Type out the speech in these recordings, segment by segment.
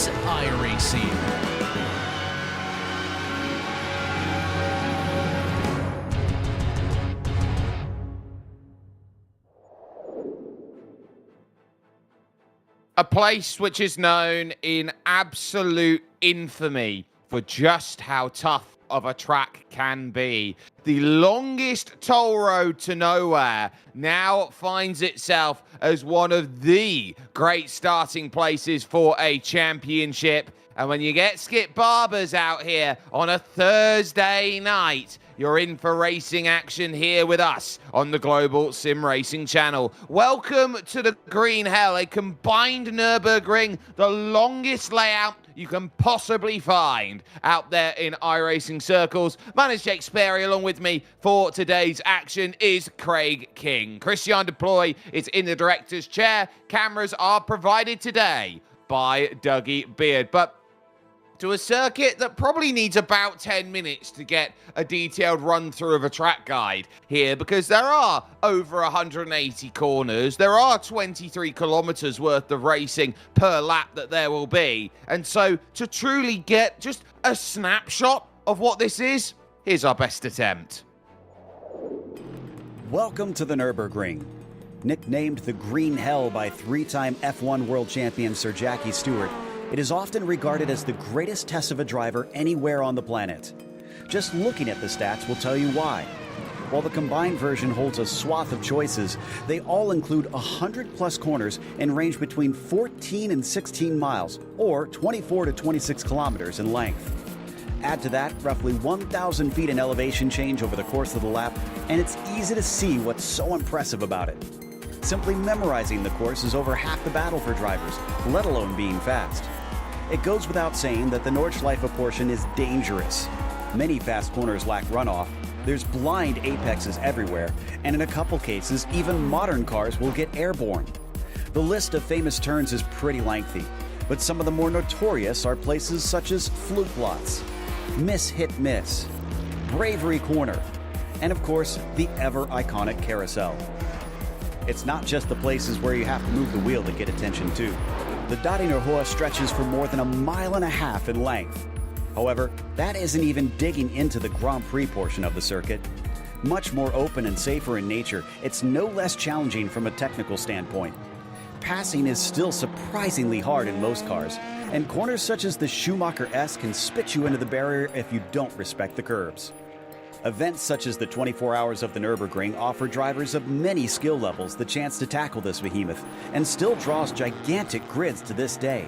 is iRacing. A place which is known in absolute infamy for just how tough of a track can be. The longest toll road to nowhere now finds itself as one of the great starting places for a championship. And when you get Skip Barbers out here on a Thursday night, you're in for racing action here with us on the Global SimRacing Channel. Welcome to the Green Hell, a combined Nürburgring, the longest layout you can possibly find out there in iRacing circles. My name is Jake Sperry. Along with me for today's action is Craig King. Christian Deploy is in the director's chair. Cameras are provided today by Dougie Beard. But to a circuit that probably needs about 10 minutes to get a detailed run through of a track guide here, because there are over 180 corners, there are 23 kilometers worth of racing per lap that there will be. And so to truly get just a snapshot of what this is, here's our best attempt. Welcome to the Nürburgring. Nicknamed the Green Hell by three-time F1 world champion Sir Jackie Stewart, it is often regarded as the greatest test of a driver anywhere on the planet. Just looking at the stats will tell you why. While the combined version holds a swath of choices, they all include 100+ corners and range between 14 and 16 miles, or 24 to 26 kilometers in length. Add to that roughly 1,000 feet in elevation change over the course of the lap, and it's easy to see what's so impressive about it. Simply memorizing the course is over half the battle for drivers, let alone being fast. It goes without saying that the Nordschleife portion is dangerous. Many fast corners lack runoff, there's blind apexes everywhere, and in a couple cases, even modern cars will get airborne. The list of famous turns is pretty lengthy, but some of the more notorious are places such as Fluke Lots, Miss Hit Miss, Bravery Corner, and of course, the ever iconic Carousel. It's not just the places where you have to move the wheel that get attention too. The Dottinger Hoa stretches for more than 1.5 miles in length. However, that isn't even digging into the Grand Prix portion of the circuit. Much more open and safer in nature, it's no less challenging from a technical standpoint. Passing is still surprisingly hard in most cars, and corners such as the Schumacher S can spit you into the barrier if you don't respect the curbs. Events such as the 24 Hours of the Nürburgring offer drivers of many skill levels the chance to tackle this behemoth, and still draws gigantic grids to this day.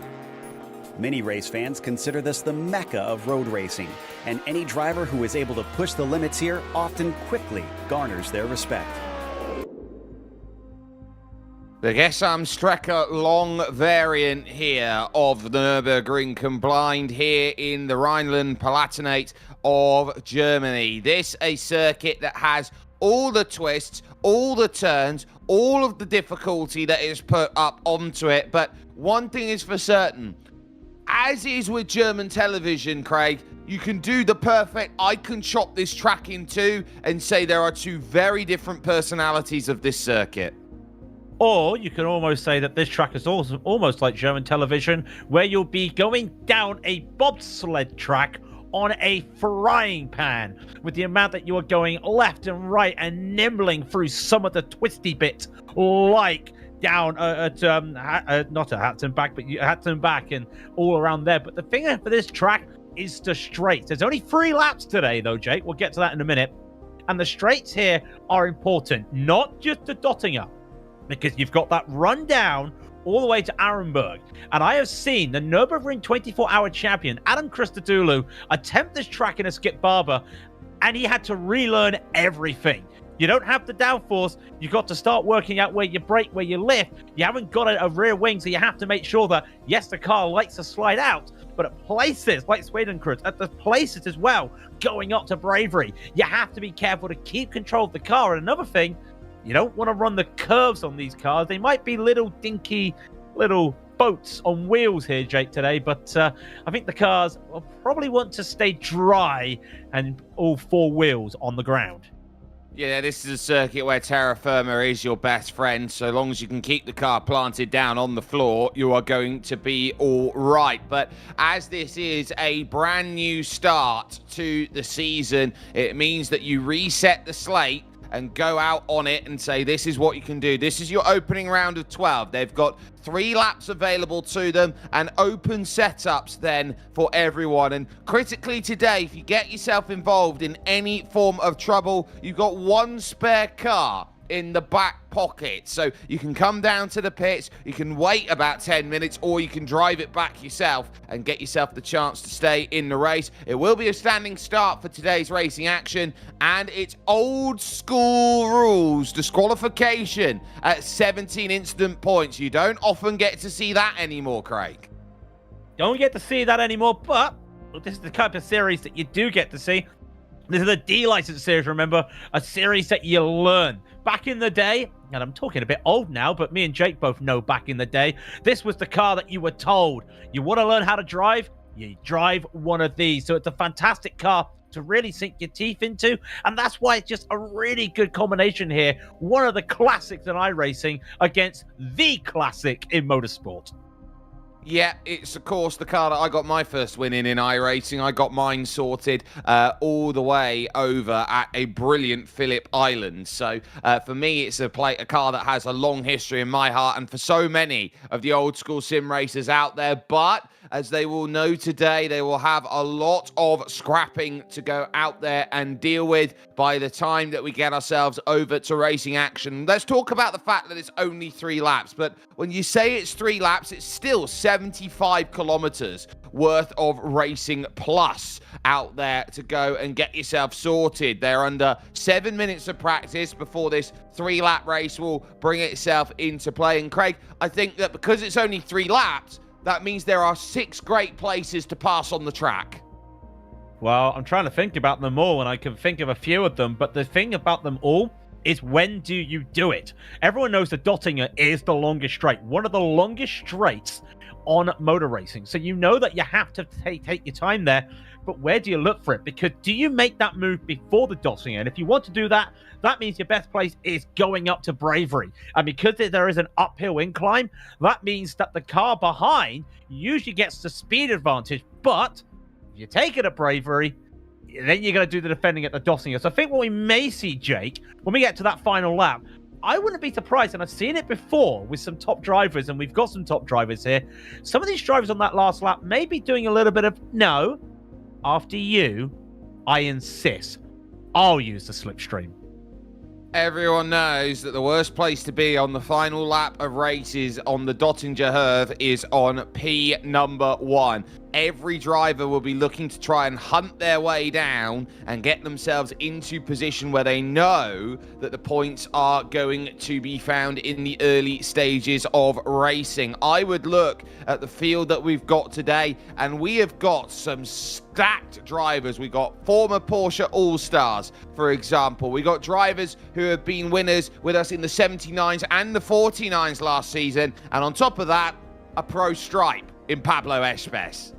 Many race fans consider this the mecca of road racing, and any driver who is able to push the limits here often quickly garners their respect. The Gesamtstrecke long variant here of the Nürburgring combined here in the Rhineland-Palatinate of Germany. This a circuit that has all the twists, all the turns, all of the difficulty that is put up onto it. But one thing is for certain, as is with German television, Craig, you can do the perfect, I can chop this track in two and say there are two very different personalities of this circuit. Or you can almost say that this track is also almost like German television, where you'll be going down a bobsled track on a frying pan, with the amount that you are going left and right and nimbling through some of the twisty bits, like down not at Hatton back, but Hatton back and all around there. But the thing for this track is the straights. There's only 3 laps today, though, Jake. We'll get to that in a minute. And the straights here are important, not just the Dottinger, because you've got that run down all the way to Arenberg. And I have seen the Nürburgring 24-hour champion, Adam Christodoulou, attempt this track in a Skip Barber, and he had to relearn everything. You don't have the downforce. You've got to start working out where you brake, where you lift. You haven't got a rear wing, so you have to make sure that, yes, the car likes to slide out, but at places like Swedencruz, at the places as well, going up to Bravery, you have to be careful to keep control of the car. And another thing, you don't want to run the curves on these cars. They might be little dinky little boats on wheels here, Jake, today, but I think the cars will probably want to stay dry and all 4 wheels on the ground. Yeah, this is a circuit where terra firma is your best friend. So long as you can keep the car planted down on the floor, you are going to be all right. But as this is a brand new start to the season, it means that you reset the slate and go out on it and say, this is what you can do. This is your opening round of 12. They've got 3 laps available to them and open setups then for everyone. And critically today, if you get yourself involved in any form of trouble, you've got 1 spare car in the back pocket. So you can come down to the pits, you can wait about 10 minutes, or you can drive it back yourself and get yourself the chance to stay in the race. It will be a standing start for today's racing action, and it's old school rules, disqualification at 17 instant points. You don't often get to see that anymore, Craig. Don't get to see that anymore, but this is the type of series that you do get to see. This is a D-license series, remember? A series that you learn. Back in the day, and I'm talking a bit old now, but me and Jake both know back in the day, this was the car that you were told. You want to learn how to drive? You drive one of these. So it's a fantastic car to really sink your teeth into, and that's why it's just a really good combination here. One of the classics in iRacing against the classic in motorsport. Yeah, it's of course the car that I got my first win in iRacing. I got mine sorted all the way over at a brilliant Phillip Island. So for me, it's a car that has a long history in my heart, and for so many of the old school sim racers out there. But as they will know today, they will have a lot of scrapping to go out there and deal with by the time that we get ourselves over to racing action. Let's talk about the fact that it's only 3 laps. But when you say it's 3 laps, it's still 75 kilometers worth of racing plus out there to go and get yourself sorted. They're under 7 minutes of practice before this 3-lap race will bring itself into play. And Craig, I think that because it's only 3 laps, that means there are 6 great places to pass on the track. Well, I'm trying to think about them all, and I can think of a few of them, but the thing about them all is, when do you do it? Everyone knows the Dottinger is the longest straight, one of the longest straights on motor racing. So you know that you have to take your time there, but where do you look for it? Because do you make that move before the Dottinger? And if you want to do that, that means your best place is going up to Bravery. And because there is an uphill incline, that means that the car behind usually gets the speed advantage. But if you take it at Bravery, then you're going to do the defending at the Dottinger. So I think what we may see, Jake, when we get to that final lap, I wouldn't be surprised, and I've seen it before with some top drivers, and we've got some top drivers here. Some of these drivers on that last lap may be doing a little bit of, no, after you, I insist, I'll use the slipstream. Everyone knows that the worst place to be on the final lap of races on the Dottinger Herve is on P number 1. Every driver will be looking to try and hunt their way down and get themselves into position where they know that the points are going to be found in the early stages of racing. I would look at the field that we've got today, and we have got some stacked drivers. We got former Porsche All-Stars, for example. We got drivers who have been winners with us in the 79s and the 49s last season. And on top of that, a pro stripe in Pablo Espes.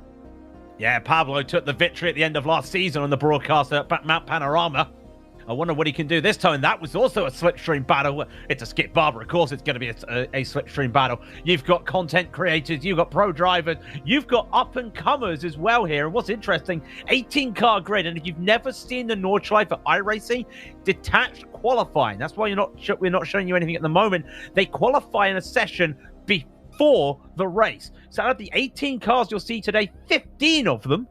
Yeah, Pablo took the victory at the end of last season on the broadcast at Mount Panorama. I wonder what he can do this time. That was also a slipstream battle. It's a Skip Barber, of course. It's going to be a slipstream battle. You've got content creators, you've got pro drivers, you've got up-and-comers as well here. And what's interesting, 18-car grid. And if you've never seen the Nordschleife at iRacing, detached qualifying. That's why we're not showing you anything at the moment. They qualify in a session before the race. So out of the 18 cars you'll see today, 15 of them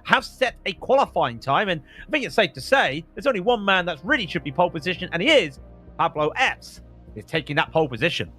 have set a qualifying time, and I think it's safe to say there's only one man that really should be pole position, and he is Pablo Espes, is taking that pole position.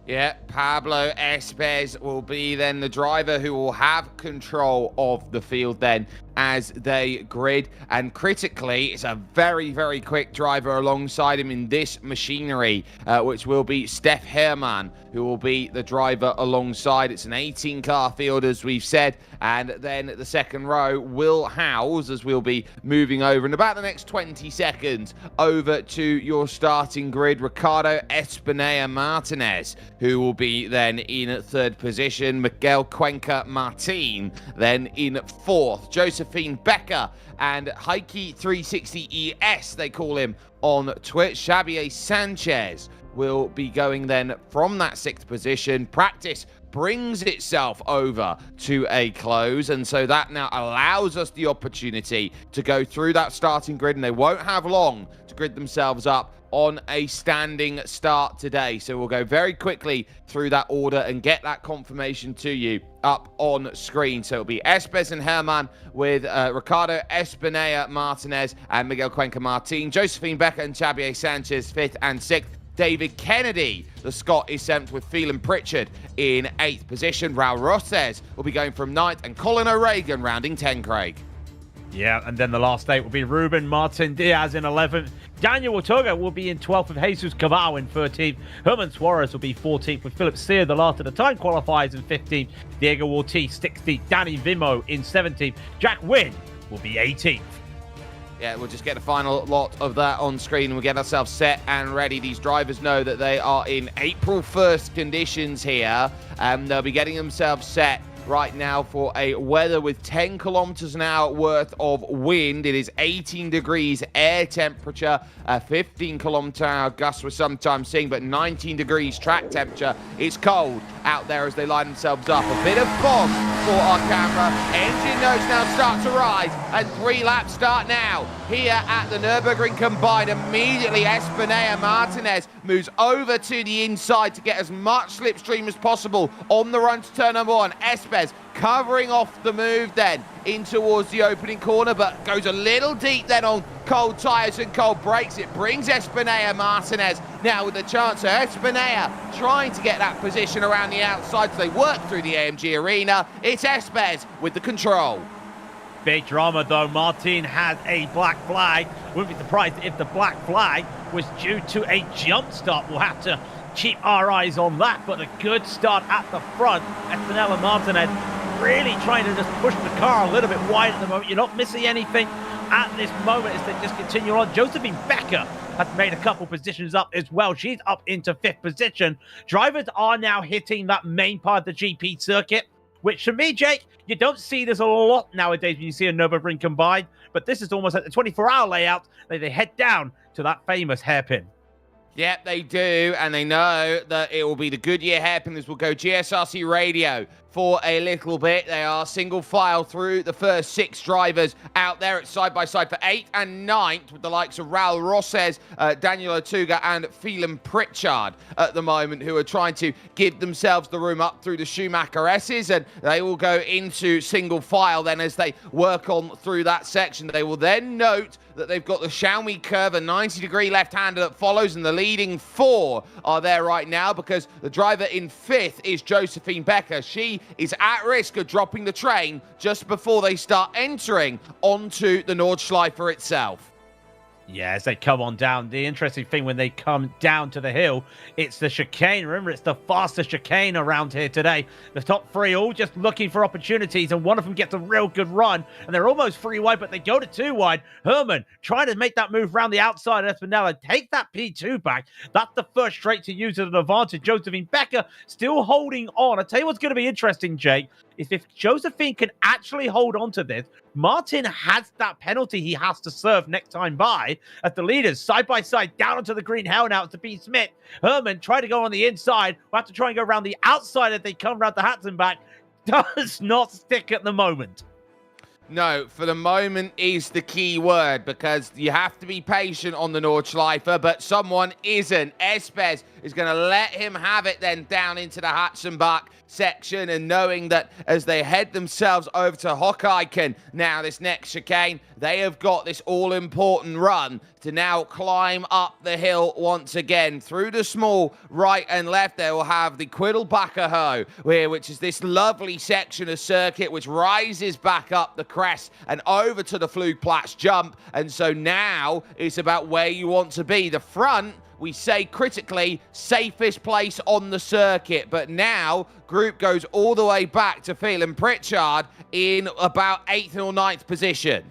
Yeah, Pablo Espes will be then the driver who will have control of the field then as they grid. And critically, it's a very, very quick driver alongside him in this machinery, which will be Steph Herman, who will be the driver alongside. It's an 18-car field, as we've said. And then the second row will house, as we'll be moving over in about the next 20 seconds, over to your starting grid, Ricardo Espinea Martinez, who will be then in third position. Miguel Cuenca Martin then in fourth. Joseph Josephine Becker, and Heike360ES, they call him on Twitch. Xavier Sanchez will be going then from that 6th position. Practice brings itself over to a close, and so that now allows us the opportunity to go through that starting grid, and they won't have long to grid themselves up on a standing start today. So we'll go very quickly through that order and get that confirmation to you up on screen. So it'll be Espes and Herman with Ricardo Espinea Martinez and Miguel Cuenca Martin, Josephine Becker and Xavier Sanchez 5th and 6th. David Kennedy, the Scot, is 7th, with Phelan Pritchard in 8th position. Raul Rosses will be going from 9th, and Colin O'Regan rounding 10, Craig. Yeah, and then the last 8 will be Ruben Martin Diaz in 11th. Daniel Ortega will be in 12th with Jesus Cabal in 13th. Herman Suarez will be 14th with Philip Sear, the last of the time qualifiers, in 15th. Diego Ortiz 16th. Danny Vimo in 17th. Jack Wynn will be 18th. Yeah, we'll just get the final lot of that on screen and we'll get ourselves set and ready. These drivers know that they are in April 1st conditions here, and they'll be getting themselves set right now for a weather with 10 kilometers an hour worth of wind. It is 18 degrees air temperature, 15 kilometer an hour gusts we're sometimes seeing, but 19 degrees track temperature. It's cold out there as they line themselves up. A bit of fog for our camera. Engine notes now start to rise, and 3 laps start now here at the Nürburgring Combined. Immediately Espinea Martinez moves over to the inside to get as much slipstream as possible on the run to turn number 1. Espes covering off the move then in towards the opening corner, but goes a little deep then on cold tyres and cold brakes. It brings Espinea Martinez now with a chance. So Espinea trying to get that position around the outside as they work through the AMG arena. It's Espes with the control. Big drama though. Martin has a black flag. Wouldn't be surprised if the black flag was due to a jump start. We'll have to keep our eyes on that, but a good start at the front. Espinela Martinez really trying to just push the car a little bit wide at the moment. You're not missing anything at this moment as they just continue on. Josephine Becker has made a couple positions up as well. She's up into 5th position. Drivers are now hitting that main part of the GP circuit, which to me, Jake, you don't see this a lot nowadays when you see a Nürburgring Combined, but this is almost like the 24-hour layout. They head down to that famous hairpin. Yep, they do, and they know that it will be the Goodyear hairpin. This will go GSRC radio for a little bit. They are single file through the first 6 drivers out there at side-by-side for 8th and 9th with the likes of Raul Rosses, Daniel Ortega, and Phelan Pritchard at the moment, who are trying to give themselves the room up through the Schumacher S's, and they will go into single file then as they work on through that section. They will then note that they've got the Xiaomi curve, a 90-degree left-hander that follows, and the leading 4 are there right now because the driver in 5th is Josephine Becker. She is at risk of dropping the train just before they start entering onto the Nordschleife itself. Yeah, as they come on down, the interesting thing when they come down to the hill, it's the chicane. Remember, it's the fastest chicane around here today. The top 3 all just looking for opportunities, and one of them gets a real good run, and they're almost 3 wide, but they go to 2 wide. Herman trying to make that move around the outside of Espinella, take that P2 back. That's the first straight to use as an advantage. Josephine Becker still holding on. I tell you what's going to be interesting, Jake, is if Josephine can actually hold on to this, Martin has that penalty he has to serve next time by, as the leaders side by side down onto the green hell now to B. Smith. Herman try to go on the inside. We'll have to try and go around the outside as they come around the Hatzenbach. Does not stick at the moment. No, for the moment is the key word, because you have to be patient on the Nordschleife, but someone isn't. Espes is going to let him have it then down into the Hatzenbach section, and knowing that as they head themselves over to Hokkaiken, now this next chicane, they have got this all-important run to now climb up the hill once again. Through the small right and left, they will have the Quiddelbacher which is this lovely section of circuit which rises back up the crest and over to the Flugplatz jump. And so now it's about where you want to be. The front, we say critically, safest place on the circuit. But now, group goes all the way back to Phelan Pritchard in about 8th or 9th position.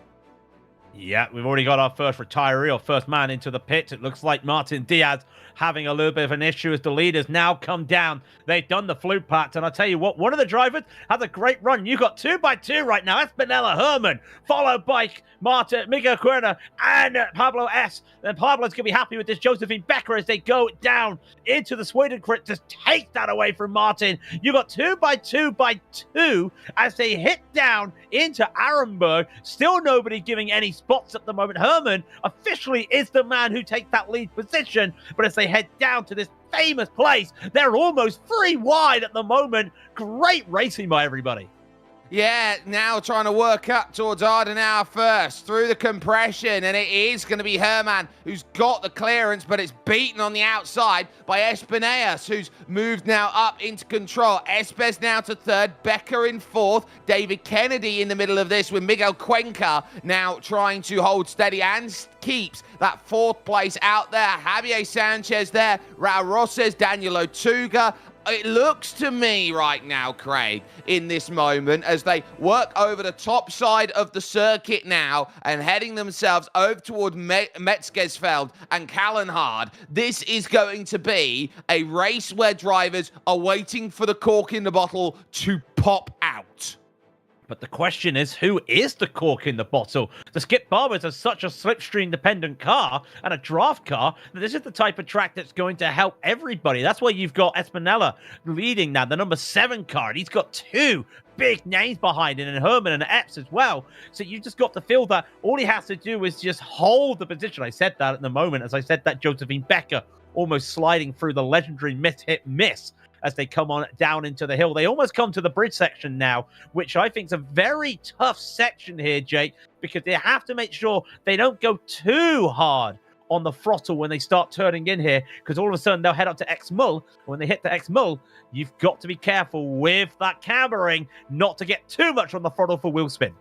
Yeah, we've already got our first retiree or first man into the pit. It looks like Martin Diaz having a little bit of an issue as the leaders now come down. They've done the flu patch, and I tell you what, one of the drivers has a great run. You got 2 by 2 right now. Espinella, Herman, followed by Martin, Miguel Cuerna, and Pablo S. And Pablo's going to be happy with this. Josephine Becker as they go down into the Sweden crit to take that away from Martin. You got 2 by 2 by 2 as they hit down into Arenberg. Still nobody giving any spots at the moment. Herman officially is the man who takes that lead position, but as they head down to this famous place, they're almost 3 wide at the moment. Great racing by everybody. Yeah, now trying to work up towards Ardenauer first through the compression, and it is going to be Herman who's got the clearance, but it's beaten on the outside by Espineas, who's moved now up into control. Espes now to third, Becker in fourth, David Kennedy in the middle of this with Miguel Cuenca now trying to hold steady and keeps that fourth place out there. Javier Sanchez there, Raul Roses, Daniel Otuga. It looks to me right now, Craig, in this moment, as they work over the top side of the circuit now and heading themselves over toward Metzgesfeld and Kallenhard. This is going to be a race where drivers are waiting for the cork in the bottle to pop out. But the question is, who is the cork in the bottle? The Skip Barbers are such a slipstream-dependent car and a draft car that this is the type of track that's going to help everybody. That's why you've got Espinella leading now, the number 7 car, and he's got 2 big names behind it, and Herman and Epps as well. So you just got to feel that all he has to do is just hold the position. I said that at the moment, as I said that Josephine Becker almost sliding through the legendary miss as they come on down into the hill. They almost come to the bridge section now, which I think is a very tough section here, Jake, because they have to make sure they don't go too hard on the throttle when they start turning in here, because all of a sudden they'll head up to X-Mull. When they hit the X-Mull, you've got to be careful with that cambering not to get too much on the throttle for wheel spin.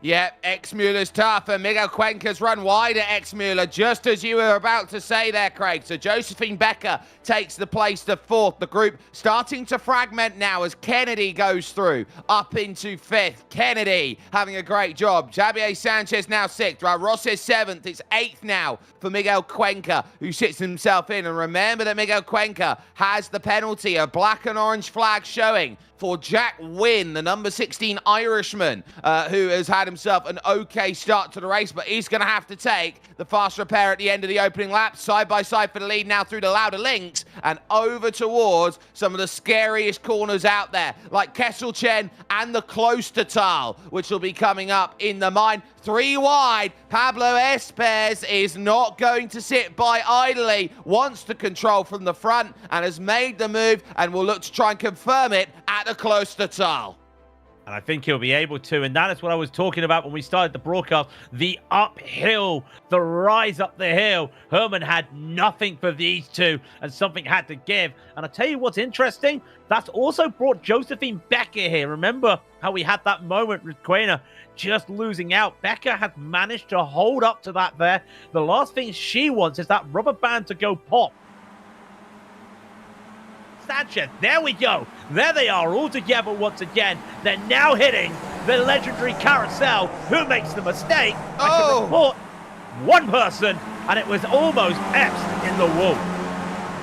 Yeah, X-Muller's tough, and Miguel Cuenca's run wide at X-Muller, just as you were about to say there, Craig. So Josephine Becker takes the place to fourth. The group starting to fragment now as Kennedy goes through, up into fifth. Kennedy having a great job. Javier Sanchez now sixth. Rosses seventh. It's eighth now for Miguel Cuenca, who sits himself in. And remember that Miguel Cuenca has the penalty, a black and orange flag showing for Jack Wynn, the number 16 Irishman, who has had himself an okay start to the race, but he's going to have to take the fast repair at the end of the opening lap. Side by side for the lead now through the Lauda Links and over towards some of the scariest corners out there, like Kesselchen and the Klostertal, which will be coming up in the mine. 3 wide, Pablo Espes is not going to sit by idly, wants to control from the front and has made the move and will look to try and confirm it at the Klostertal. And I think he'll be able to, and that is what I was talking about when we started the broadcast. The uphill, the rise up the hill. Herman had nothing for these two, and something had to give. And I tell you what's interesting, that's also brought Josephine Becker here. Remember how we had that moment with Quena just losing out? Becker has managed to hold up to that there. The last thing she wants is that rubber band to go pop. Sanchez, there we go. There they are all together once again. They're now hitting the legendary carousel. Who makes the mistake? I can report one person, and it was almost Epps in the wall.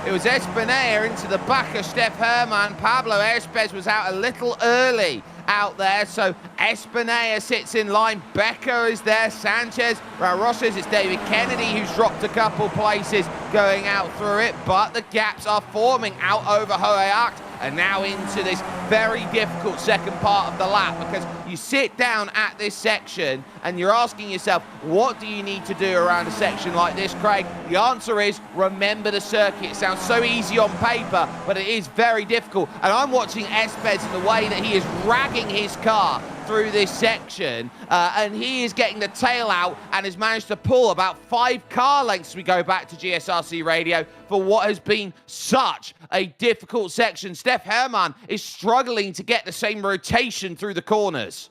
It was Espinea into the back of Steph Herman. Pablo Espes was out a little early out there, so Espinea sits in line. Becker is there, Sanchez, Rosses, it's David Kennedy who's dropped a couple places going out through it, but the gaps are forming out over Hoheacht and now into this very difficult second part of the lap, because you sit down at this section and you're asking yourself, what do you need to do around a section like this, Craig? The answer is remember the circuit. It sounds so easy on paper, but it is very difficult. And I'm watching Espes in the way that he is ragging his car through this section, and he is getting the tail out and has managed to pull about 5 car lengths as we go back to GSRC radio for what has been such a difficult section. Steph Herman is struggling to get the same rotation through the corners.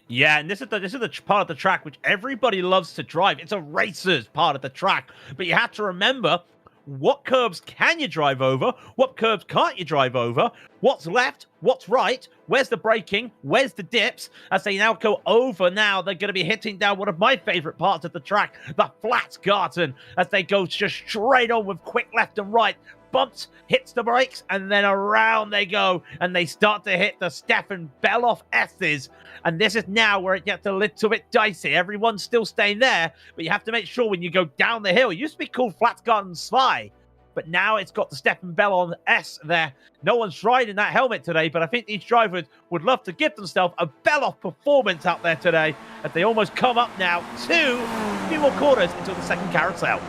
Yeah, and this is the part of the track which everybody loves to drive. It's a racer's part of the track. But you have to remember, what curbs can you drive over, what curbs can't you drive over, what's left, what's right, where's the braking, where's the dips. As they now go over now, they're going to be hitting down one of my favorite parts of the track, the flat garden, as they go just straight on with quick left and right. Bumps, hits the brakes, and then around they go, and they start to hit the Stefan Beloff S's. And this is now where it gets a little bit dicey. Everyone's still staying there, but you have to make sure when you go down the hill, it used to be called Flatgarden Spy, but now it's got the Stefan Beloff S there. No one's riding that helmet today, but I think these drivers would love to give themselves a Beloff performance out there today, as they almost come up now to a few more quarters into the second carousel.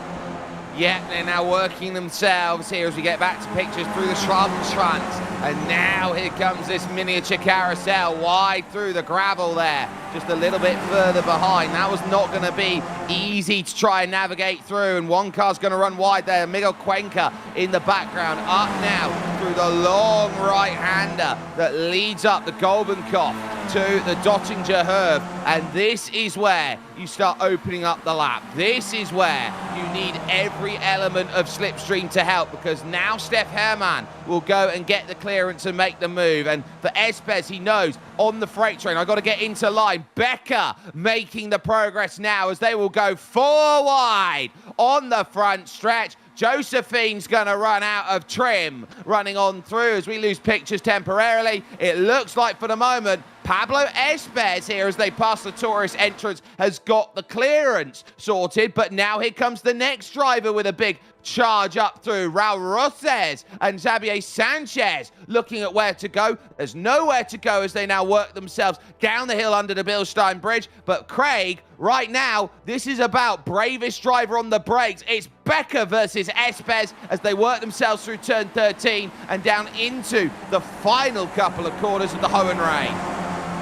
Yeah, they're now working themselves here as we get back to pictures through the Schrabenschwanz. And now here comes this miniature carousel wide through the gravel there, just a little bit further behind. That was not going to be easy to try and navigate through, and one car's going to run wide there. Miguel Cuenca in the background, up now through the long right-hander that leads up the Goldenkopf to the Dottinger Herb, and this is where you start opening up the lap. This is where you need every element of slipstream to help, because now Steph Hermann will go and get the clearance and make the move. And for Espes, he knows on the freight train, I've got to get into line. Becker making the progress now as they will go 4 wide on the front stretch. Josephine's going to run out of trim, running on through as we lose pictures temporarily. It looks like for the moment, Pablo Espes here as they pass the tourist entrance has got the clearance sorted, but now here comes the next driver with a big charge up through. Raul Roses and Xavier Sanchez looking at where to go. There's nowhere to go as they now work themselves down the hill under the Bilstein Bridge. But Craig, right now, this is about bravest driver on the brakes. It's Becker versus Espes as they work themselves through turn 13 and down into the final couple of corners of the Hohenrain.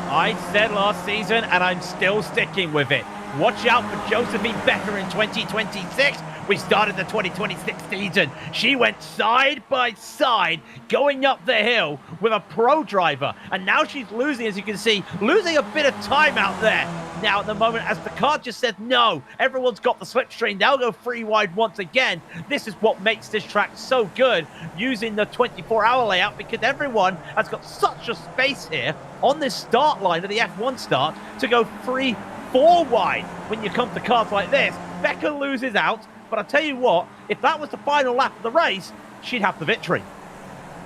I said last season, and I'm still sticking with it. Watch out for Josephine Becker in 2026. We started the 2026 season. She went side by side going up the hill with a pro driver. And now she's losing, as you can see, losing a bit of time out there. Now at the moment, as the car just said no, everyone's got the slipstream. They'll go 3 wide once again. This is what makes this track so good, using the 24-hour layout, because everyone has got such a space here on this start line of the F1 start to go 3, 4 wide. When you come to cars like this, Becker loses out. But I'll tell you what, if that was the final lap of the race, she'd have the victory.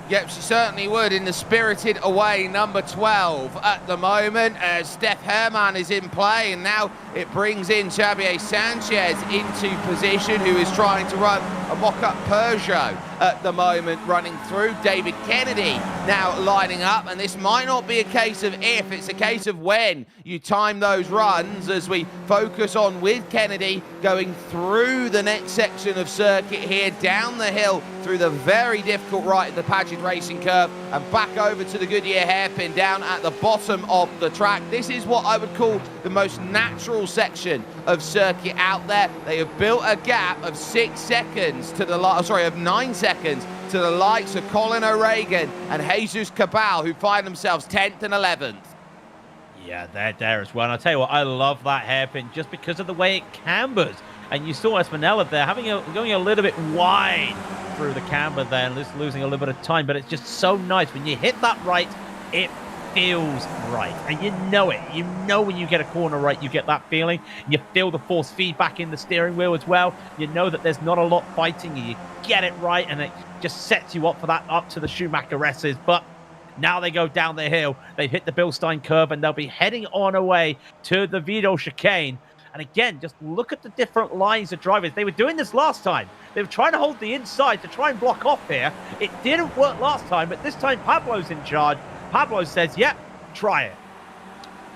Yep, she certainly would in the spirited away number 12 at the moment. Steph Hermann is in play, and now it brings in Xavier Sanchez into position, who is trying to run a mock-up Peugeot at the moment, running through. David Kennedy now lining up, and this might not be a case of if, it's a case of when you time those runs, as we focus on with Kennedy going through the next section of circuit here, down the hill through the very difficult right of the Paget Racing curve and back over to the Goodyear hairpin down at the bottom of the track. This is what I would call the most natural section of circuit out there. They have built a gap of 6 seconds to the of 9 seconds to the likes of Colin O'Regan and Jesus Cabal, who find themselves 10th and 11th. Yeah, they're there as well. And I'll tell you what, I love that hairpin just because of the way it cambers. And you saw Espinella there going a little bit wide through the camber there and just losing a little bit of time. But it's just so nice. When you hit that right, it feels right. And you know it. You know when you get a corner right, you get that feeling. You feel the force feedback in the steering wheel as well. You know that there's not a lot fighting. You get it right, and it just sets you up for that up to the Schumacher S's. But now they go down the hill. They've hit the Bilstein curve, and they'll be heading on away to the Vido chicane. And again, just look at the different lines of drivers. They were doing this last time. They were trying to hold the inside to try and block off here. It didn't work last time, but this time Pablo's in charge. Pablo says, yep, try it.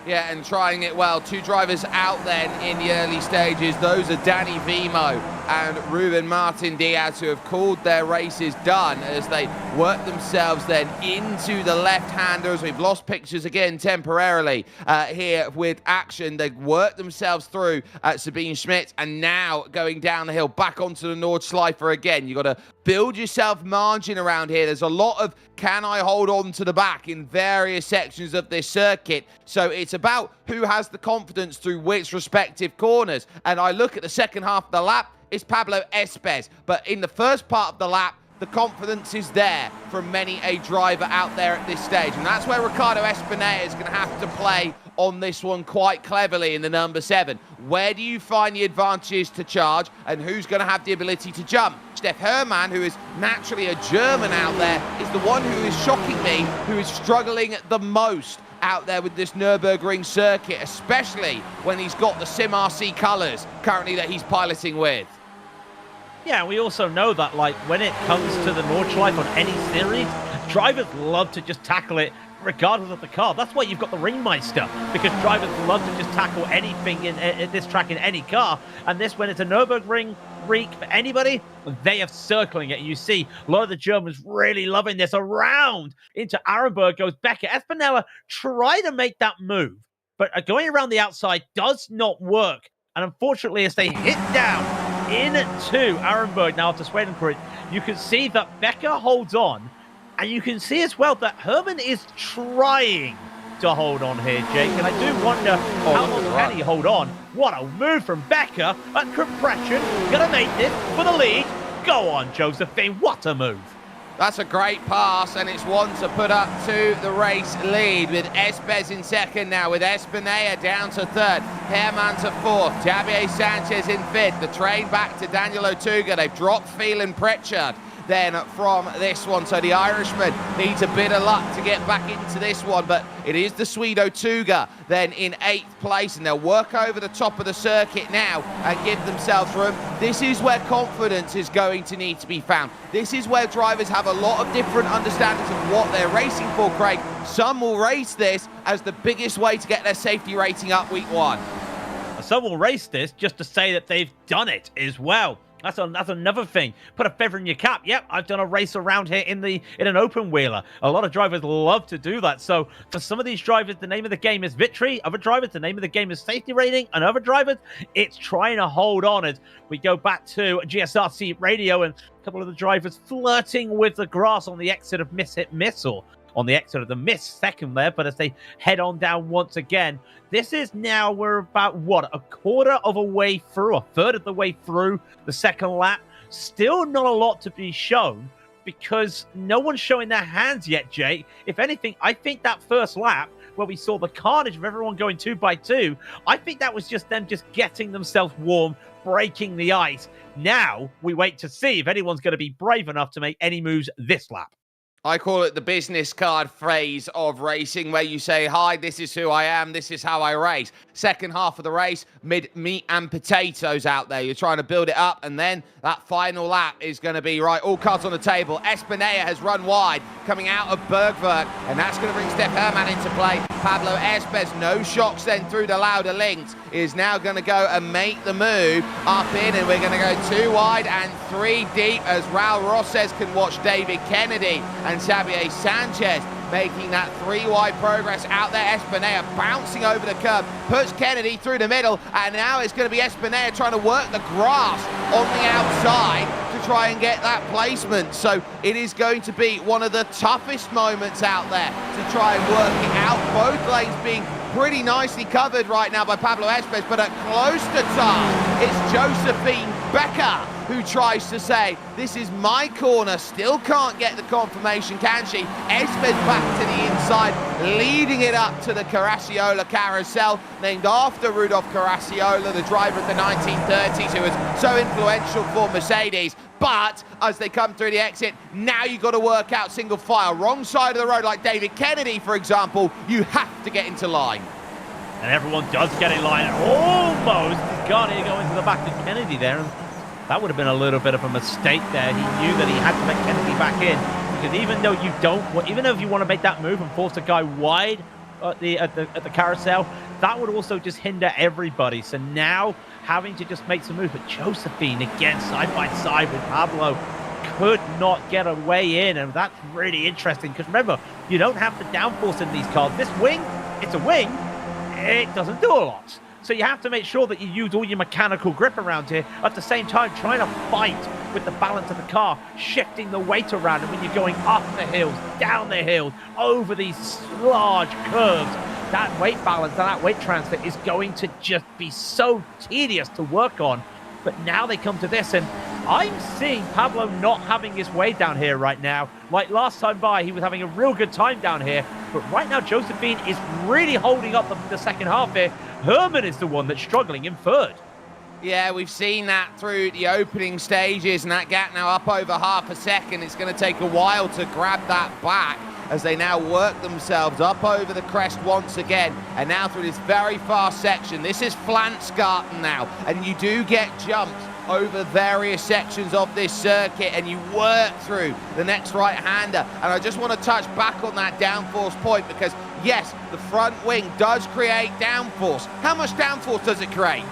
Yeah, and trying it well. 2 drivers out then in the early stages. Those are Danny Vimo and Ruben Martin Diaz, who have called their races done as they work themselves then into the left-handers. We've lost pictures again temporarily here with action. They work themselves through Sabine Schmidt, and now going down the hill back onto the Nordschleife again. You've got to build yourself margin around here. There's a lot of can I hold on to the back in various sections of this circuit. So it's about who has the confidence through which respective corners. And I look at the second half of the lap, is Pablo Espes. But in the first part of the lap, the confidence is there from many a driver out there at this stage. And that's where Ricardo Espineta is going to have to play on this one quite cleverly in the number 7. Where do you find the advantages to charge, and who's going to have the ability to jump? Steph Hermann, who is naturally a German out there, is the one who is shocking me, who is struggling the most out there with this Nürburgring circuit, especially when he's got the SimRC colours currently that he's piloting with. Yeah, we also know that, like, when it comes to the Nordschleife on any series, drivers love to just tackle it regardless of the car. That's why you've got the Ringmeister, because drivers love to just tackle anything in this track in any car. And this, when it's a Nürburgring freak for anybody, they are circling it. You see a lot of the Germans really loving this. Around into Arenberg goes Becker. Espinella try to make that move, but going around the outside does not work. And unfortunately, as they hit down into Arenberg now after Swedenborg, you can see that Becker holds on, and you can see as well that Herman is trying to hold on here, Jake, and I do wonder how long can he hold on. What a move from Becker at compression, gonna make this for the lead. Go on, Josephine, what a move. That's a great pass, and it's one to put up to the race lead, with Espes in second now, with Espineta down to third, Hermann to fourth, Javier Sanchez in fifth, the train back to Daniel Otuga. They've dropped Phelan Pritchard then from this one, so the Irishman needs a bit of luck to get back into this one, but it is the Swede Otuga then in 8th place, and they'll work over the top of the circuit now and give themselves room. This is where confidence is going to need to be found. This is where drivers have a lot of different understandings of what they're racing for, Craig. Some will race this as the biggest way to get their safety rating up week 1. Some will race this just to say that they've done it as well. That's another thing. Put a feather in your cap. Yep, I've done a race around here in an open wheeler. A lot of drivers love to do that. So for some of these drivers, the name of the game is victory. Other drivers, the name of the game is safety rating. And other drivers, it's trying to hold on. As we go back to GSRC radio, and a couple of the drivers flirting with the grass on the exit of Miss Hit Missile. On the exit of the miss second there, but as they head on down once again, this is now, we're about, what, a quarter of a way through, a third of the way through the second lap. Still not a lot to be shown, because no one's showing their hands yet, Jake. If anything, I think that first lap, where we saw the carnage of everyone going 2 by 2, I think that was just them just getting themselves warm, breaking the ice. Now, we wait to see if anyone's going to be brave enough to make any moves this lap. I call it the business card phrase of racing, where you say, hi, this is who I am, this is how I race. Second half of the race, meat and potatoes out there. You're trying to build it up, and then that final lap is going to be, right, all cards on the table. Espineta has run wide, coming out of Bergwerk, and that's going to bring Steph Hermann into play. Pablo Espes, no shocks then through the Lauda links, is now going to go and make the move up in, and we're going to go 2 wide and 3 deep as Raul Rosses can watch David Kennedy and Xavier Sanchez making that 3 wide progress out there. Espineta bouncing over the curb, puts Kennedy through the middle, and now it's going to be Espineta trying to work the grass on the outside to try and get that placement. So it is going to be one of the toughest moments out there to try and work it out. Both lanes being pretty nicely covered right now by Pablo Espes, but at close to time, it's Josephine Becker who tries to say, this is my corner. Still can't get the confirmation, can she? Espes back to the inside, leading it up to the Caracciolo carousel, named after Rudolf Caracciolo, the driver of the 1930s, who was so influential for Mercedes. But as they come through the exit, now you've got to work out single file. Wrong side of the road, like David Kennedy, for example, you have to get into line. And everyone does get in line. Almost got it going to the back of Kennedy there. And that would have been a little bit of a mistake there. He knew that he had to make Kennedy back in, because even though you don't, even though if you want to make that move and force a guy wide at the carousel, that would also just hinder everybody. So now having to just make some moves. But Josephine again side by side with Pablo could not get a way in, and that's really interesting, because remember, you don't have the downforce in these cars. This wing, it's a wing, it doesn't do a lot. So you have to make sure that you use all your mechanical grip around here, at the same time trying to fight with the balance of the car, shifting the weight around. And when you're going up the hills, down the hills, over these large curves, that weight balance and that weight transfer is going to just be so tedious to work on. But now they come to this, and I'm seeing Pablo not having his way down here right now. Like last time by, he was having a real good time down here. But right now, Josephine is really holding up the second half here. Herman is the one that's struggling in third. Yeah, we've seen that through the opening stages, and that gap now up over half a second. It's going to take a while to grab that back as they now work themselves up over the crest once again, and now through this very fast section. This is Flansgarten now, and you do get jumps over various sections of this circuit, and you work through the next right-hander. And I just want to touch back on that downforce point, because yes, the front wing does create downforce. How much downforce does it create?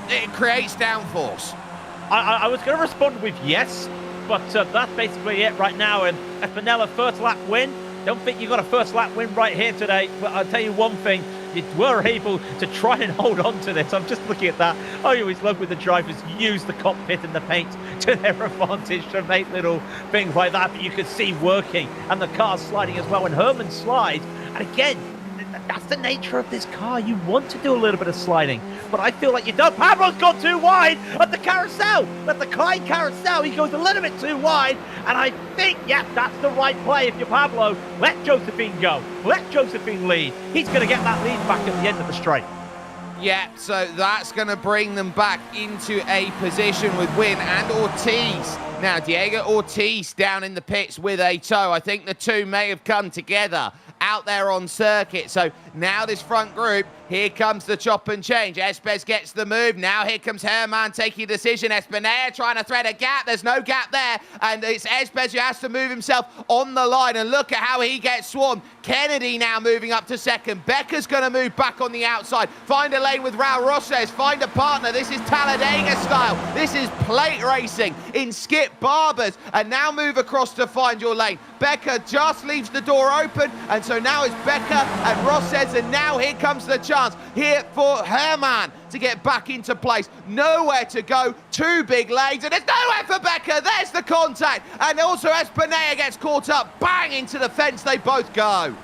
It creates downforce. I was going to respond with yes, but that's basically it right now. And Espinella, first lap win. Don't think you got a first lap win right here today, but I'll tell you one thing. You were able to try and hold on to this. I'm just looking at that. I always love when the drivers use the cockpit and the paint to their advantage to make little things like that. But you could see working, and the car's sliding as well. And Herman slides, and again, that's the nature of this car. You want to do a little bit of sliding, but I feel like you don't. Pablo's gone too wide at the carousel, at the Klein carousel. He goes a little bit too wide, and I think, yeah, that's the right play. If you're Pablo, let Josephine go. Let Josephine lead. He's going to get that lead back at the end of the straight. Yeah, so that's going to bring them back into a position with Wynn and Ortiz. Now, Diego Ortiz down in the pits with a tow. I think the two may have come together out there on circuit. So now this front group, here comes the chop and change. Espes gets the move. Now here comes Herman taking a decision. Espinella trying to thread a gap. There's no gap there. And it's Espes who has to move himself on the line. And look at how he gets swarmed. Kennedy now moving up to second. Becker's going to move back on the outside. Find a lane with Raul Roses. Find a partner. This is Talladega style. This is plate racing in Skip Barbers. And now move across to find your lane. Becker just leaves the door open. And so now it's Becker and Roses. And now here comes the chance here for Herman to get back into place. Nowhere to go, two big lanes, and there's nowhere for Becker. There's the contact, and also Espinella gets caught up. Bang into the fence, they both go.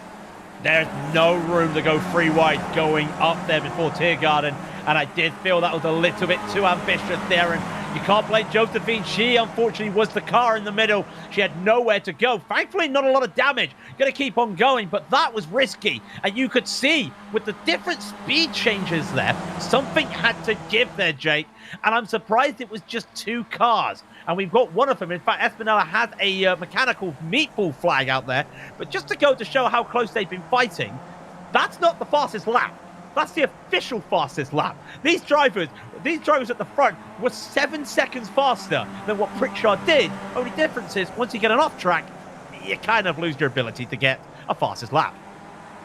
There's no room to go free wide going up there before Tiergarten, and I did feel that was a little bit too ambitious there, and you can't blame Josephine. She, unfortunately, was the car in the middle. She had nowhere to go. Thankfully, not a lot of damage. Going to keep on going, but that was risky. And you could see, with the different speed changes there, something had to give there, Jake. And I'm surprised it was just two cars. And we've got one of them. In fact, Espinella has a mechanical meatball flag out there. But just to go to show how close they've been fighting, that's not the fastest lap. That's the official fastest lap. These drivers at the front were 7 seconds faster than what Pritchard did. Only difference is, once you get an off track, you kind of lose your ability to get a fastest lap.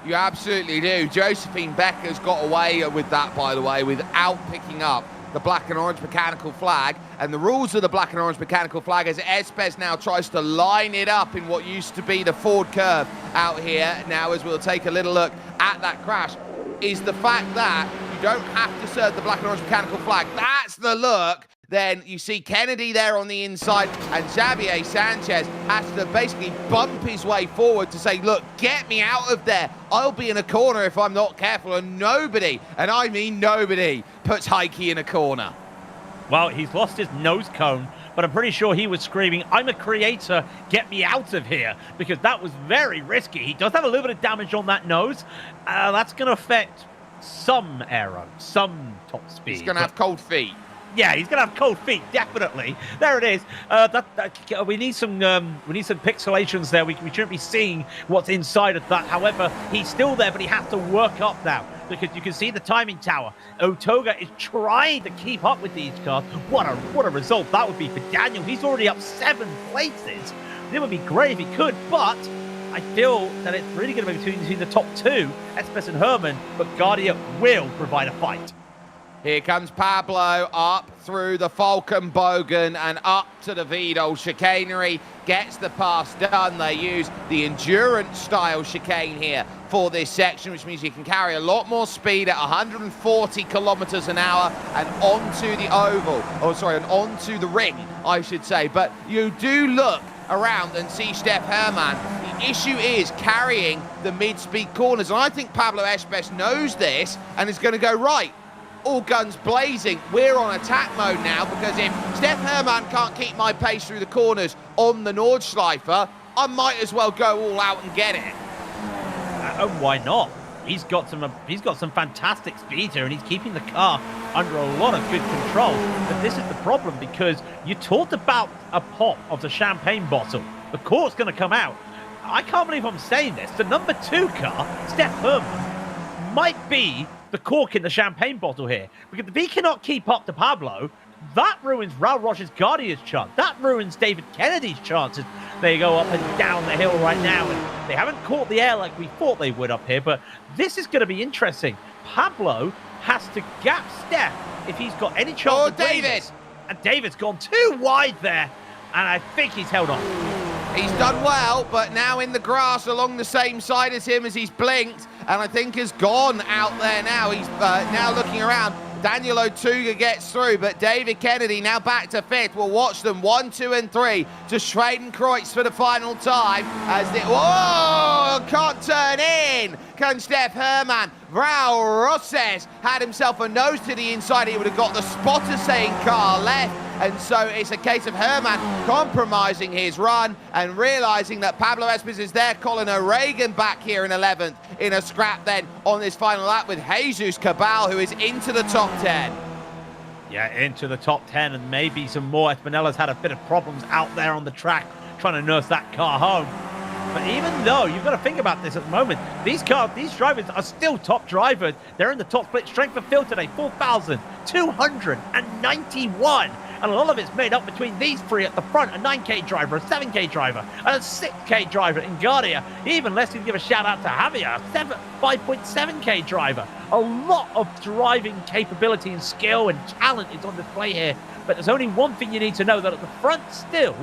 You absolutely do. Josephine Becker's got away with that, by the way, without picking up the black and orange mechanical flag. And the rules of the black and orange mechanical flag, as Espes now tries to line it up in what used to be the Ford curve out here. Now, as we'll take a little look at that crash, is the fact that you don't have to serve the black and orange mechanical flag. That's the look. Then you see Kennedy there on the inside, and Xavier Sanchez has to basically bump his way forward to say, look, get me out of there. I'll be in a corner if I'm not careful. And nobody, and I mean nobody, puts Heike in a corner. Well, he's lost his nose cone, but I'm pretty sure he was screaming, I'm a creator, get me out of here, because that was very risky. He does have a little bit of damage on that nose. That's going to affect some aero, some top speed. He's going to have cold feet. Yeah, he's gonna have cold feet, definitely. There it is. We need some pixelations there. We shouldn't be seeing what's inside of that. However, he's still there, but he has to work up now because you can see the timing tower. Otoga is trying to keep up with these cars. What a result that would be for Daniel. He's already up 7 places. It would be great if he could, but I feel that it's really going to be between the top two, Espes and Herman, but Guardia will provide a fight. Here comes Pablo up through the Falkenbogen and up to the Vidal chicanery. Gets the pass done. They use the endurance-style chicane here for this section, which means you can carry a lot more speed at 140 kilometers an hour and onto the oval. Oh, sorry, and onto the ring, I should say. But you do look around and see Steph Herman. The issue is carrying the mid-speed corners. And I think Pablo Espes knows this and is going to go, right, all guns blazing. We're on attack mode now, because if Steph Herman can't keep my pace through the corners on the Nordschleife, I might as well go all out and get it. Why not? He's got some fantastic speed here, and he's keeping the car under a lot of good control. But this is the problem, because you talked about a pop of the champagne bottle. The cork's going to come out. I can't believe I'm saying this. The number 2 car, Steph Herman, might be the cork in the champagne bottle here. Because if he cannot keep up to Pablo, that ruins Raul Roche's Guardia's chance. That ruins David Kennedy's chances. They go up and down the hill right now, and they haven't caught the air like we thought they would up here, but this is going to be interesting. Pablo has to gap Steph if he's got any chance of winning this. And David's gone too wide there, and I think he's held on. He's done well, but now in the grass along the same side as him as he's blinked, and I think has gone out there now. He's now looking around. Daniel Otuga gets through, but David Kennedy now back to 5th. We'll watch them 1, 2, and 3 to Schradenkreuz for the final time. As they, whoa, can't turn in. Can Steph Herman? Raul Rosses had himself a nose to the inside. He would have got the spotter saying car left. And so it's a case of Herman compromising his run and realizing that Pablo Espis is there. Colin O'Regan back here in 11th in a scrap then on this final lap with Jesus Cabal, who is into the top 10. Yeah, into the top 10, and maybe some more. Espinela's had a bit of problems out there on the track trying to nurse that car home. But even though, you've got to think about this at the moment, these drivers are still top drivers. They're in the top split. Strength of field today, 4,291. And a lot of it's made up between these 3 at the front, a 9K driver, a 7K driver, and a 6K driver in Guardia. Even let's give a shout out to Javier, 5.7K driver. A lot of driving capability and skill and talent is on display here. But there's only one thing you need to know, that at the front still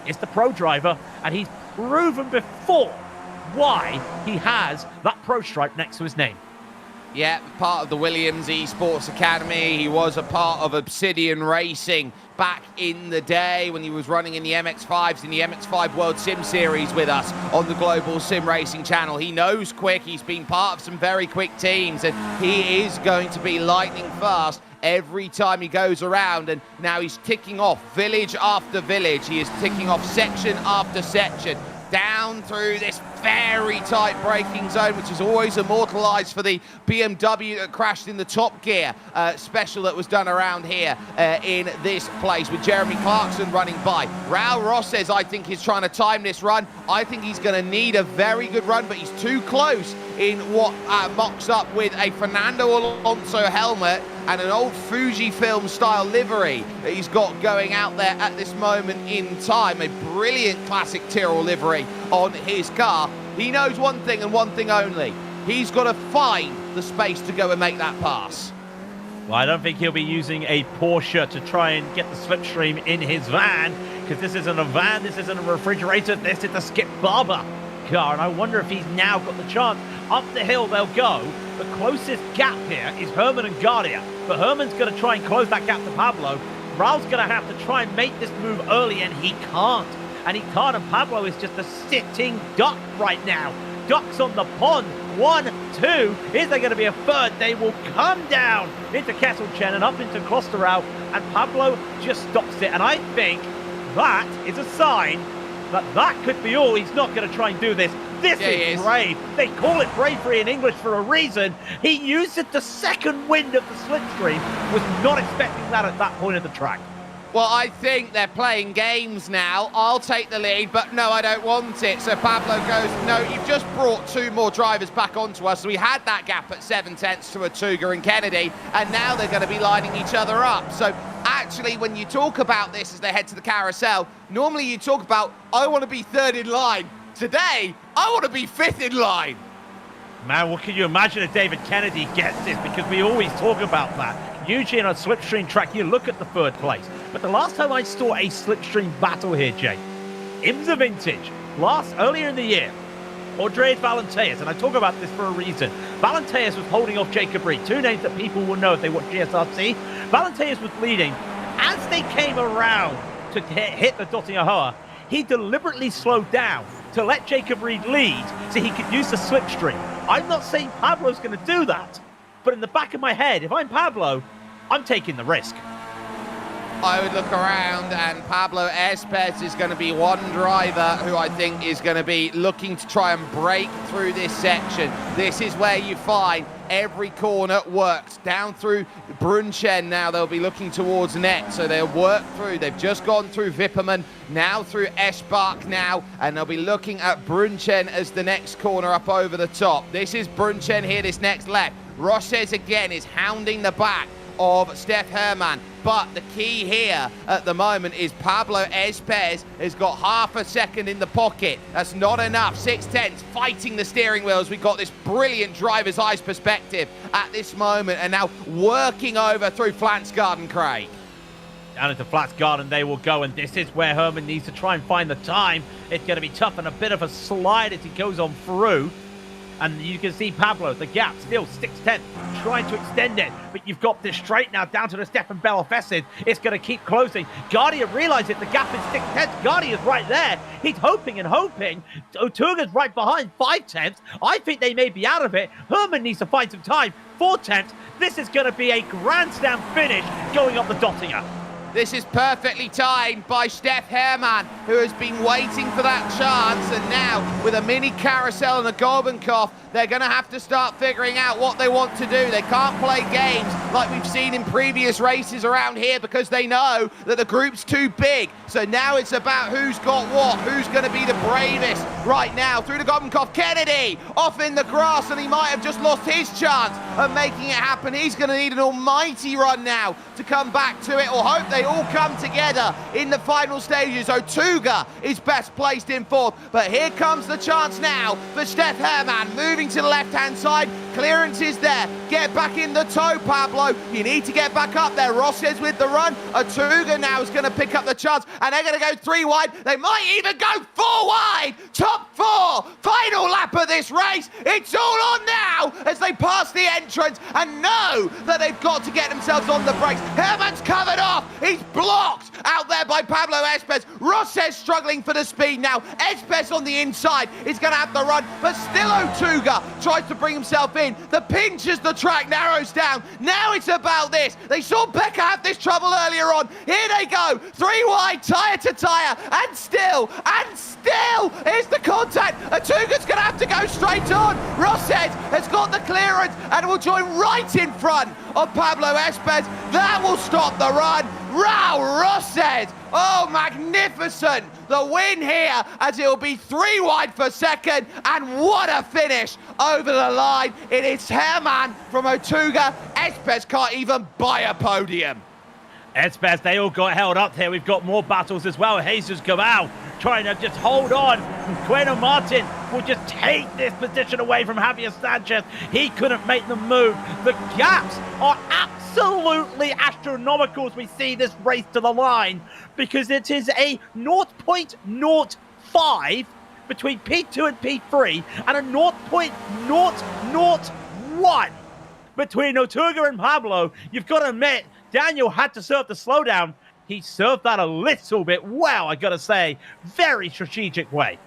is the pro driver, and he's proven before why he has that pro stripe next to his name. Yeah, part of the Williams Esports Academy. He was a part of Obsidian Racing back in the day when he was running in the MX-5s in the MX-5 World Sim Series with us on the Global SimRacing Channel. He knows quick. He's been part of some very quick teams, and he is going to be lightning fast every time he goes around. And now he's ticking off village after village. He is ticking off section after section, down through this very tight braking zone, which is always immortalized for the BMW that crashed in the Top Gear special that was done around here in this place, with Jeremy Clarkson running by. Raul Rosses, I think, is trying to time this run. I think he's going to need a very good run, but he's too close in what mocks up with a Fernando Alonso helmet and an old Fujifilm style livery that he's got going out there at this moment in time. A brilliant classic Tyrrell livery on his car. He knows one thing and one thing only. He's got to find the space to go and make that pass. Well, I don't think he'll be using a Porsche to try and get the slipstream in his van, because this isn't a van, this isn't a refrigerator, this is a Skip Barber car, and I wonder if he's now got the chance. Up the hill they'll go. The closest gap here is Herman and Guardia, but Herman's going to try and close that gap to Pablo. Raul's going to have to try and make this move early, and he can't. And Pablo is just a sitting duck right now. Ducks on the pond. 1, 2. Is there going to be a third? They will come down into Kesselchen and up into Klosterau, and Pablo just stops it. And I think that is a sign that that could be all. He's not going to try and do this. This is brave. They call it bravery in English for a reason. He used it the second wind of the slipstream. Was not expecting that at that point of the track. Well, I think they're playing games now. I'll take the lead, but no, I don't want it. So Pablo goes, no, you've just brought 2 more drivers back onto us. We had that gap at 7 tenths to Otuga and Kennedy, and now they're going to be lining each other up. So actually, when you talk about this as they head to the carousel, normally you talk about, I want to be 3rd in line. Today, I want to be 5th in line. Man, what can you imagine if David Kennedy gets this? Because we always talk about that. Usually in a slipstream track, you look at the 3rd place. But the last time I saw a slipstream battle here, Jay, IMSA Vintage, earlier in the year, Andreas Valenteas, and I talk about this for a reason. Valenteas was holding off Jacob Reed, 2 names that people will know if they watch GSRC. Valenteas was leading. As they came around to hit the Dottingahoa, he deliberately slowed down to let Jacob Reed lead so he could use the slipstream. I'm not saying Pablo's going to do that, But in the back of my head, if I'm Pablo, I'm taking the risk. I would look around, and Pablo Espes is going to be one driver who I think is going to be looking to try and break through this section. This is where you find every corner works. Down through Brunchen now, they'll be looking towards net, so they'll work through. They've just gone through Wipperman, now through Eschbach now, and they'll be looking at Brunchen as the next corner up over the top. This is Brunchen here, this next lap. Rosses again is hounding the back of Steph Herman. But the key here at the moment is Pablo Espes has got half a second in the pocket. That's not enough. 6/10 fighting the steering wheels. We've got this brilliant driver's eyes perspective at this moment, and now working over through Flansgarden, Craig. Down into Flansgarden they will go, and this is where Herman needs to try and find the time. It's going to be tough and a bit of a slide as he goes on through. And you can see Pablo, the gap, still 6/10, trying to extend it. But you've got this straight now down to the Stefan Belafessid. It's going to keep closing. Guardia realized it. The gap is 6/10. Guardia's right there. He's hoping and hoping. Otuga's right behind, 5/10. I think they may be out of it. Herman needs to find some time. 4/10. This is going to be a Grand Slam finish going up the Dottinger. This is perfectly timed by Steph Herman, who has been waiting for that chance, and now with a mini carousel and a Goldenkopf, they're going to have to start figuring out what they want to do. They can't play games like we've seen in previous races around here because they know that the group's too big. So now it's about who's got what, who's going to be the bravest right now. Through the Goldenkopf, Kennedy off in the grass, and he might have just lost his chance of making it happen. He's going to need an almighty run now to come back to it, or hope they all come together in the final stages. Otuga is best placed in fourth, but here comes the chance now for Steph Herman, moving to the left-hand side. Clearance is there. Get back in the tow, Pablo. You need to get back up there. Rosses with the run. Otuga now is going to pick up the chance, and they're going to go 3 wide. They might even go 4 wide. Top 4. Final lap of this race. It's all on now as they pass the entrance and know that they've got to get themselves on the brakes. Herman's covered off. He's blocked out there by Pablo Espes. Rosses struggling for the speed now. Espes on the inside is going to have the run, but still Otuga tries to bring himself in. The pinch as the track narrows down. Now it's about this. They saw Becker have this trouble earlier on. Here they go. 3 wide, tyre to tyre, and still, here's the contact. Otuga's going to have to go straight on. Rosses has got the clearance and will join right in front of Pablo Espes. That will stop the run. Raul Rosses, oh, magnificent. The win here, as it will be 3 wide for second, and what a finish over the line. It is Herman from Otuga. Espes can't even buy a podium. Espes, they all got held up here. We've got more battles as well. Jesus Cabal trying to just hold on. Queno Martin will just take this position away from Javier Sanchez. He couldn't make the move. The gaps are absolutely astronomical as we see this race to the line, because it is a 0.05 between P2 and P3 and a 0.001 between Otuga and Pablo. You've got to admit, Daniel had to serve the slowdown. He served that a little bit well, I got to say. Very strategic way.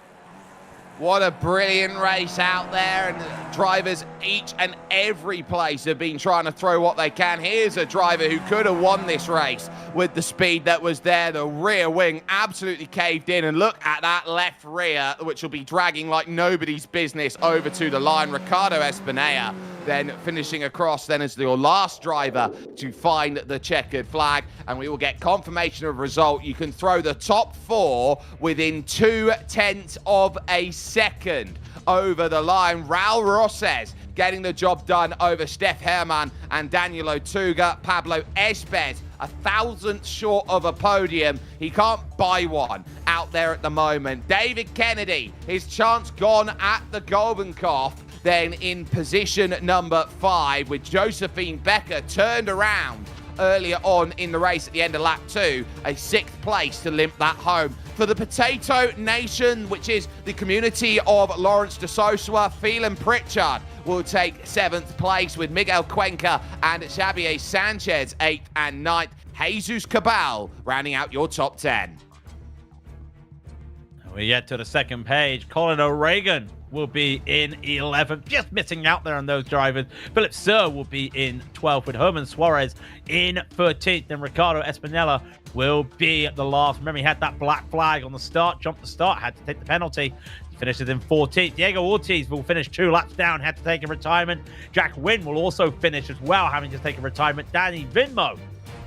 What a brilliant race out there, and the drivers each and every place have been trying to throw what they can. Here's a driver who could have won this race with the speed that was there. The rear wing absolutely caved in, and look at that left rear, which will be dragging like nobody's business over to the line. Ricardo Espinea then finishing across then as your last driver to find the checkered flag, and we will get confirmation of result. You can throw the top 4 within 0.2 of a second over the line. Raul Rosses getting the job done over Steph Herman and Daniel Otuga. Pablo Espes, 1,000th short of a podium. He can't buy one out there at the moment. David Kennedy, his chance gone at the Goldenkopf. Then in position number 5 with Josephine Becker turned around earlier on in the race at the end of lap 2, a 6th place to limp that home. For the Potato Nation, which is the community of Lawrence de Sosa, Phelan Pritchard will take 7th place with Miguel Cuenca and Xavier Sanchez 8th and 9th. Jesus Cabal rounding out your top 10. We get to the second page. Colin O'Regan will be in 11th, just missing out there on those drivers. Philip Sir will be in 12th, with Herman Suarez in 13th, and Ricardo Espinella will be at the last. Remember, he had that black flag on the start, jumped the start, had to take the penalty. He finishes in 14th. Diego Ortiz will finish 2 laps down, had to take a retirement. Jack Wynn will also finish as well, having to take a retirement. Danny Vinmo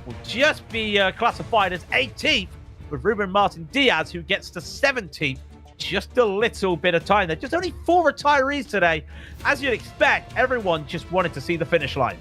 will just be classified as 18th, with Ruben Martin Diaz, who gets to 17th. Just a little bit of time there. Just only 4 retirees today. As you'd expect, everyone just wanted to see the finish line.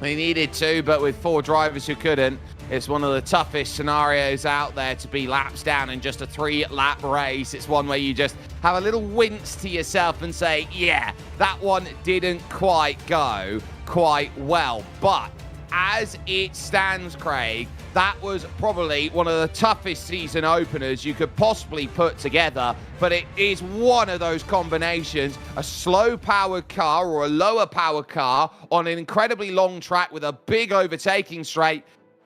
They needed to, but with 4 drivers who couldn't, it's one of the toughest scenarios out there to be laps down in just a 3-lap race. It's one where you just have a little wince to yourself and say, yeah, that one didn't quite go quite well. But as it stands, Craig, that was probably one of the toughest season openers you could possibly put together, but it is one of those combinations, a slow-powered car or a lower-powered car on an incredibly long track with a big overtaking straight,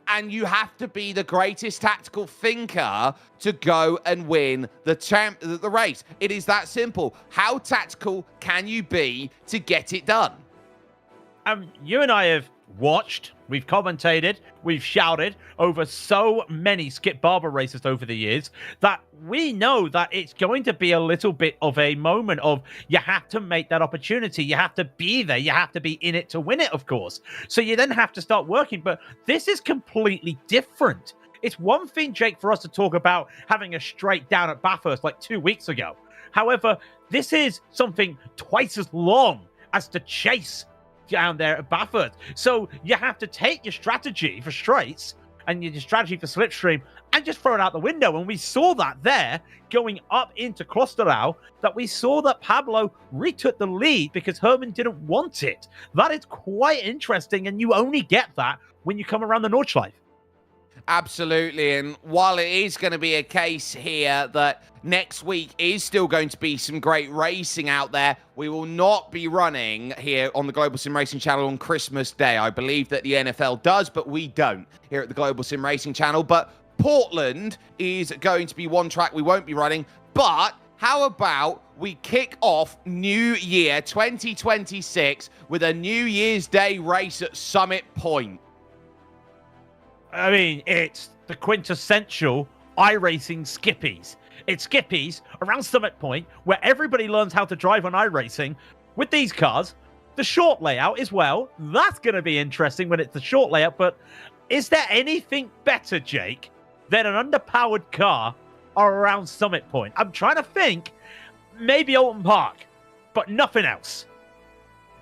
and you have to be the greatest tactical thinker to go and win the race. It is that simple. How tactical can you be to get it done? You and I have watched, we've commentated, we've shouted over so many Skip Barber races over the years that we know that it's going to be a little bit of a moment of you have to make that opportunity. You have to be there. You have to be in it to win it, of course. So you then have to start working. But this is completely different. It's one thing, Jake, for us to talk about having a straight down at Bathurst like 2 weeks ago. However, this is something twice as long as to chase down there at Bathurst. So you have to take your strategy for straights and your strategy for slipstream and just throw it out the window. And we saw that there going up into Klosterau, that we saw that Pablo retook the lead because Herman didn't want it. That is quite interesting, and you only get that when you come around the Nordschleife. Absolutely, and while it is going to be a case here that next week is still going to be some great racing out there, we will not be running here on the Global SimRacing Channel on Christmas Day. I believe that the NFL does, but we don't here at the Global SimRacing Channel. But Portland is going to be one track we won't be running. But how about we kick off New Year 2026 with a New Year's Day race at Summit Point? I mean, it's the quintessential iRacing skippies. It's skippies around Summit Point where everybody learns how to drive on iRacing with these cars. The short layout as well. That's going to be interesting when it's the short layout. But is there anything better, Jake, than an underpowered car around Summit Point? I'm trying to think. Maybe Alton Park, but nothing else.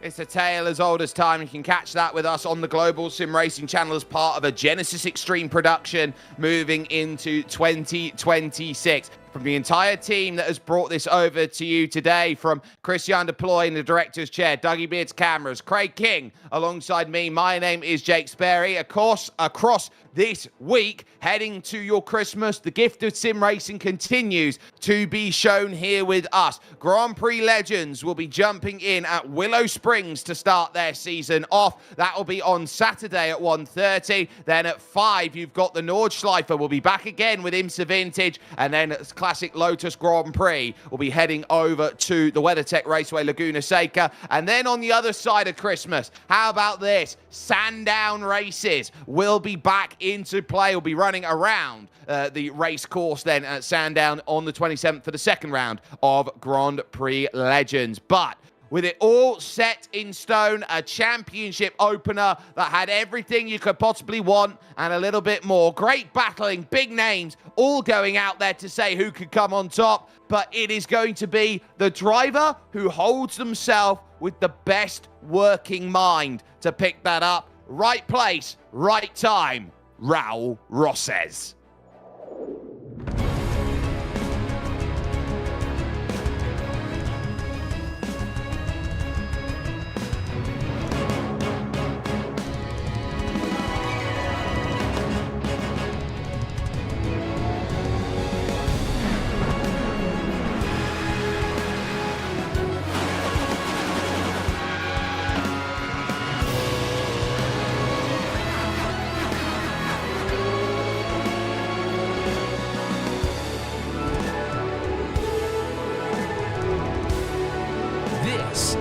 It's a tale as old as time. You can catch that with us on the Global SimRacing Channel as part of a Genesis Extreme production moving into 2026. From the entire team that has brought this over to you today, from Christian Deploy in the director's chair, Dougie Beard's cameras, Craig King alongside me. My name is Jake Sperry. Of course, across this week, heading to your Christmas, the gift of sim racing continues to be shown here with us. Grand Prix legends will be jumping in at Willow Springs to start their season off. That will be on Saturday at 1:30. Then at 5, you've got the Nordschleife. We'll be back again with IMSA Vintage. And then Classic Lotus Grand Prix will be heading over to the WeatherTech Raceway, Laguna Seca. And then on the other side of Christmas, how about this? Sandown races will be back into play. Will be running around the race course then at Sandown on the 27th for the second round of Grand Prix Legends. But with it all set in stone, a championship opener that had everything you could possibly want and a little bit more. Great battling, big names, all going out there to say who could come on top. But it is going to be the driver who holds themselves with the best working mind to pick that up. Right place, right time. Raul Rosses.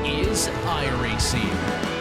is iRacing.